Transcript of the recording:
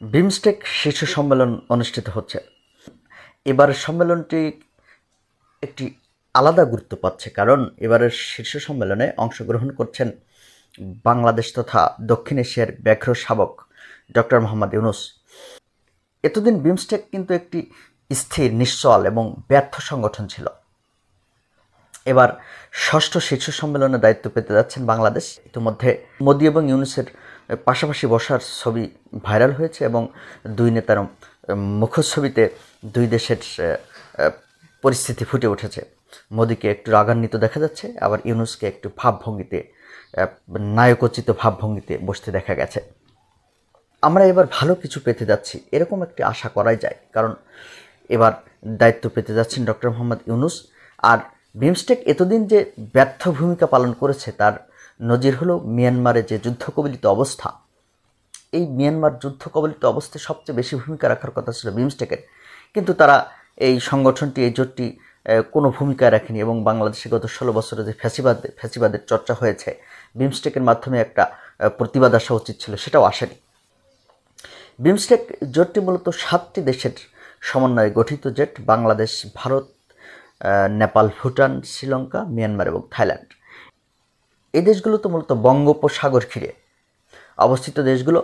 বিমস্টেক শীর্ষ সম্মেলন অনুষ্ঠিত হচ্ছে। এবারের সম্মেলনটি একটি আলাদা গুরুত্ব পাচ্ছে, কারণ এবারের শীর্ষ সম্মেলনে অংশগ্রহণ করছেন বাংলাদেশ তথা দক্ষিণ এশিয়ার ব্যাঘ্র শাবক ডক্টর মোহাম্মদ ইউনূস। এতদিন বিমস্টেক কিন্তু একটি স্থির, নিশ্চল এবং ব্যর্থ সংগঠন ছিল। এবার ষষ্ঠ শীর্ষ সম্মেলনের দায়িত্ব পেতে যাচ্ছেন বাংলাদেশ। ইতিমধ্যে মোদি এবং ইউনূসের পাশাপাশি বসার ছবি ভাইরাল হয়েছে এবং দুই নেতার মুখচ্ছবিতে দুই দেশের পরিস্থিতি ফুটে উঠেছে। মোদিকে একটু রাগান্বিত দেখা যাচ্ছে, আবার ইউনূসকে একটু ভাবভঙ্গিতে, নায়কোচিত ভাবভঙ্গিতে বসতে দেখা গেছে। আমরা এবার ভালো কিছু পেতে যাচ্ছি এরকম একটি আশা করাই যায়, কারণ এবার দায়িত্ব পেতে যাচ্ছেন ডক্টর মোহাম্মদ ইউনূস। আর বিমস্টেক এতদিন যে ব্যর্থ ভূমিকা পালন করেছে তার নজির হলো মিয়ানমারে যে যুদ্ধকবলিত অবস্থা। এই মিয়ানমার যুদ্ধকবলিত অবস্থায় সবচেয়ে বেশি ভূমিকা রাখার কথা ছিল বিমস্টেকের, কিন্তু তারা এই সংগঠনটি, এই জোটটি কোনো ভূমিকা রাখেনি এবং বাংলাদেশে গত 16 বছরে যে ফ্যাসিবাদের চর্চা হয়েছে, বিমস্টেকের মাধ্যমে একটা প্রতিবাদ আসা উচিত ছিল, সেটাও আসেনি। বিমস্টেক জোটটি মূলত 7টি দেশের সমন্বয়ে গঠিত জোট: বাংলাদেশ, ভারত, নেপাল, ভুটান, শ্রীলঙ্কা, মিয়ানমার এবং থাইল্যান্ড। এই দেশগুলো তো মূলত বঙ্গোপসাগর ঘিরে অবস্থিত দেশগুলো।